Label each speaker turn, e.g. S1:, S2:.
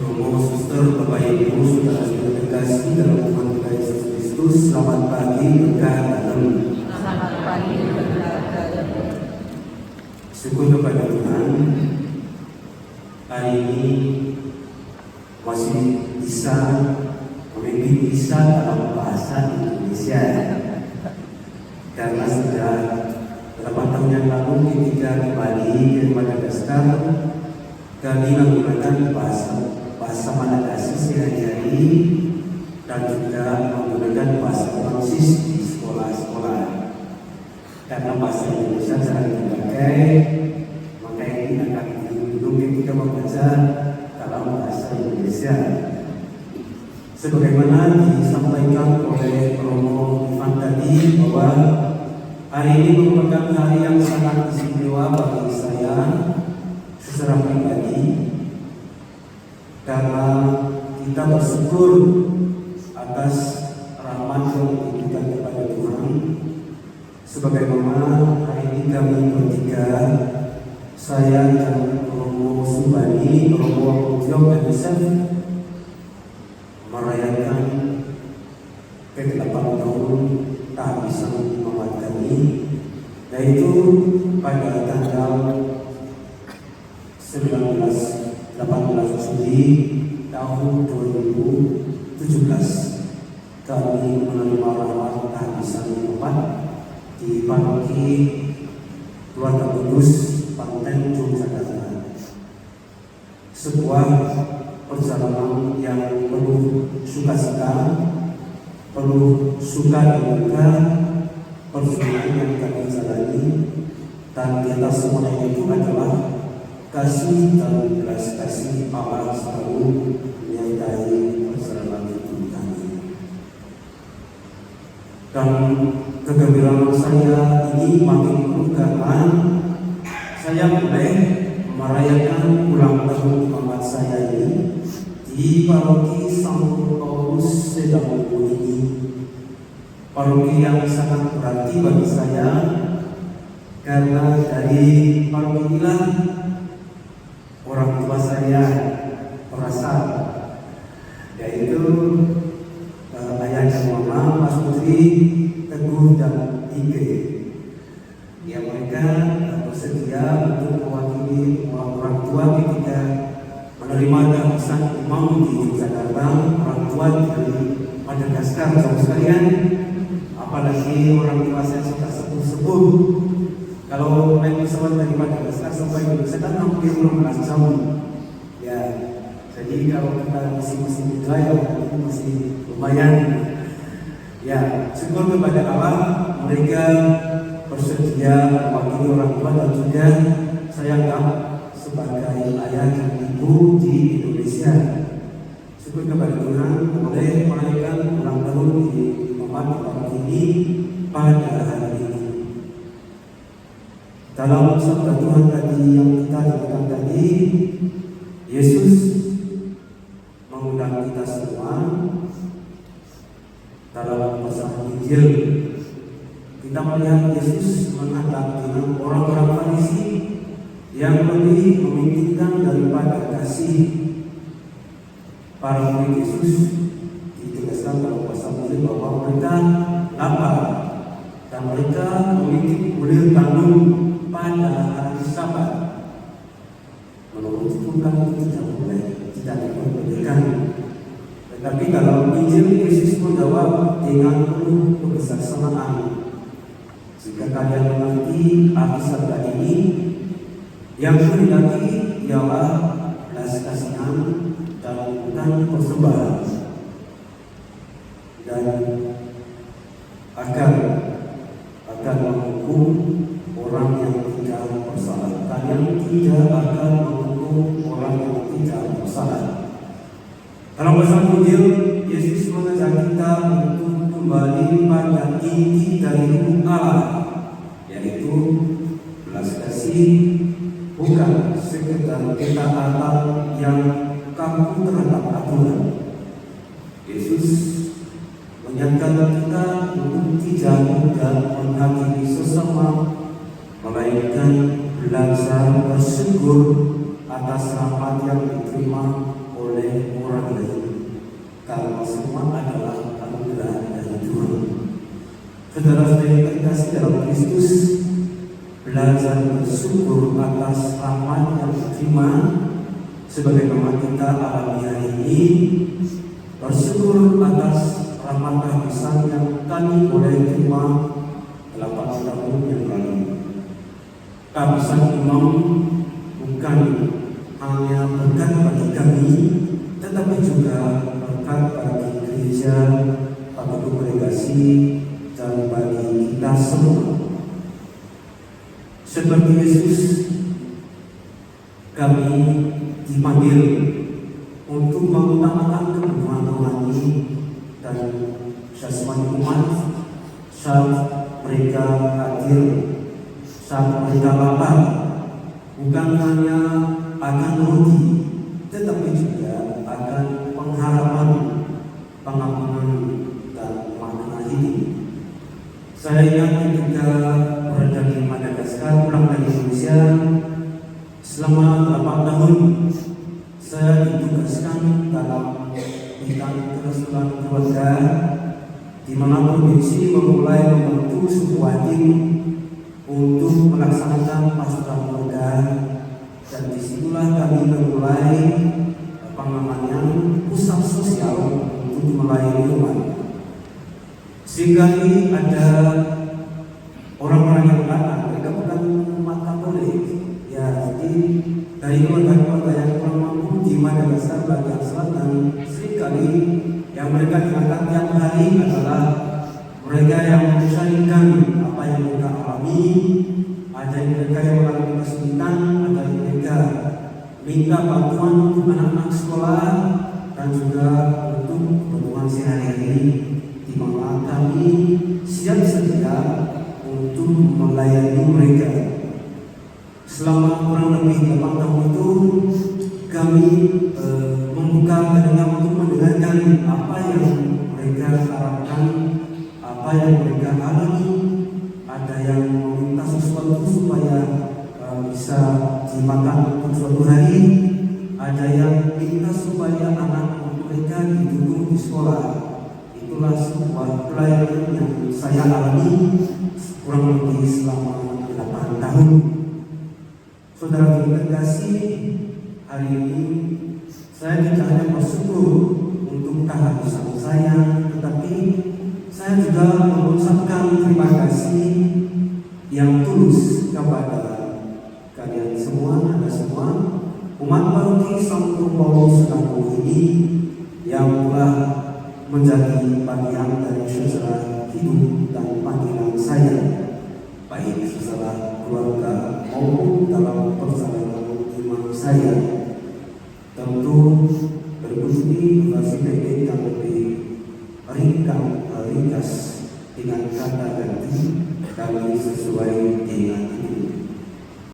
S1: Romo, suster, Bapak Ibu, saudara-saudara terkasih dalam Tuhan kita Yesus Kristus, selamat pagi, berkah dalam.
S2: Selamat pagi, berkah dalam.
S1: Syukur kepada Tuhan, hari ini masih bisa memimpin misa dalam bahasa Indonesia. Karena sudah beberapa tahun yang lalu ketika kembali ke Madagaskar, kami menggunakan bahasa Malagasy sehari-hari dan juga menggunakan bahasa Prancis di sekolah-sekolah. Karena bahasa Indonesia jarang dipakai, maka ini akan dulu ketika membaca dalam bahasa Indonesia. Sebagaimana disampaikan oleh Romo Ivan tadi bahwa hari ini merupakan hari yang sangat istimewa bagi saya secara pribadi, karena kita bersyukur atas rahmat yang diberikan kepada Tuhan. Sebagaimana hari ini kami bertiga, saya dan Romo Subani, Romo Jok dan Yusuf, merayakan ke-8 tahun kehabisan umat kami, yaitu pada tanggal 18 Juli tahun 2017 kami menerima rahmat kehabisan umat di paroki Keluarga Kudus, Panten, Yogyakarta. Sebuah perjalanan yang penuh sukacita, penuh suka dan duka, perjuangan yang kami jalani, dan di atas semuanya itu adalah kasih dan belas kasih Allah selalu menyertai perjalanan hidup kami. Dan kegembiraan saya ini makin penuh karena saya boleh merayakan ulang tahun umat saya ini di paroki Santo Paulus Sedamogo ini, paroki yang sangat berarti bagi saya, karena dari paroki inilah orang tua saya berasal, yaitu ayah dan mama Mas Putri, Teguh dan Ike. Ya, mereka bersedia untuk mewakili orang tua ketika menerima kehabisan imam di Jakarta, orang tua dari Madagaskar. Saudara sekalian, apalagi orang tua saya sudah sepuh-sepuh. Kalau naik pesawat dari Madagaskar sampai Indonesia kan hampir 16 jam. Ya, jadi kalau kita masih muda ya masih lumayan. Ya, syukur kepada Allah, mereka bersedia mewakili orang tua dan juga saya anggap sebagai ayah dan ibu di Indonesia. Syukur kepada Tuhan boleh merayakan ulang tahun di tempat ini pada hari ini. Dalam sabda Tuhan tadi yang kita dengarkan tadi, Yesus mengundang kita semua dalam pasal Injil. Kita melihat Yesus menghadap dengan orang-orang Farisi yang lebih mementingkan daripada kasih. Para murid Yesus ditegaskan dalam pasal Injil bahwa mereka lapar dan mereka memiliki kulit tandung pada hari Sabat. Menurut hukum kan tidak boleh, tidak diperbolehkan. Tetapi dalam Injil Yesus menjawab dengan penuh kebijaksanaan, jika kalian mengerti arti sabda ini, yang kehendaki ialah belas kasihan dan bukan persembahan, dan agar menghukum orang yang tidak bersalah. Kalian tidak akan menghukum orang yang tidak bersalah. Dalam pasal Injil, Yesus mengajak kita untuk kembali pada inti dari hukum Allah, yaitu belas kasih, bukan sekedar ketaatan yang kaku terhadap aturan. Yesus mengingatkan kita untuk tidak mudah menghakimi sesama, melainkan belajar bersyukur atas rahmat yang diterima oleh Saudara-saudara yang terkasih dalam Kristus, belajar bersyukur atas rahmat yang diterima sebagaimana kita alami hari ini. Bersyukur atas rahmat kasih yang kami boleh terima 8 tahun yang lalu. Kehabisan imam bukan hanya berkat bagi kami, tetapi juga berkat bagi gereja, bagi kongregasi, dan bagi kita semua. Seperti Yesus, kami dipanggil untuk mengutamakan kebutuhan rohani dan jasmani umat saat mereka hadir, saat mereka lapar, bukan hanya akan roti, tetapi juga akan pengharapan, pengampunan, dan makna hidup. Saya ingat ketika berada di Madagaskar, pulang dari Indonesia, selama 8 tahun saya ditugaskan dalam bidang kerestuan keluarga, di mana provinsi memulai membentuk sebuah tim untuk melaksanakan pastoral keluarga, dan disitulah kami memulai pusat sosial untuk melayani umat. Sehingga ada orang-orang yang berkata mereka bukan umat Katolik, ya, jadi dari keluarga-keluarga yang kurang mampu di Madagaskar bagian selatan, seringkali yang mereka diangkat tiap hari adalah mereka yang menceritakan apa yang mereka alami. Ada yang mereka yang mengalami kesulitan, ada yang mereka minta bantuan untuk anak-anak sekolah, dan juga untuk kebutuhan sehari-hari, di mana kami siap sedia untuk melayani mereka. Selama kurang lebih 8 tahun itu kami membuka telinga untuk mendengarkan apa yang mereka harapkan, apa yang mereka alami. Ada yang meminta sesuatu supaya bisa dimakan untuk suatu hari, ada yang minta supaya anak mereka didukung di sekolah. Itulah sebuah pelayanan yang saya alami kurang lebih selama 8 tahun. Saudara terkasih, hari ini saya tidak hanya bersyukur untuk kehabisan saya, tetapi saya juga mengucapkan terima kasih yang tulus kepada kalian semua, Anda semua, umat paroki Santo Paulus Lampung ini yang telah menjadi bagian dari sejarah hidup dan panggilan saya, baik secara keluarga maupun dalam perjalanan iman saya. Tentu berikut ini durasi pendek yang lebih ringkas dengan kata ganti kami sesuai dengan itu.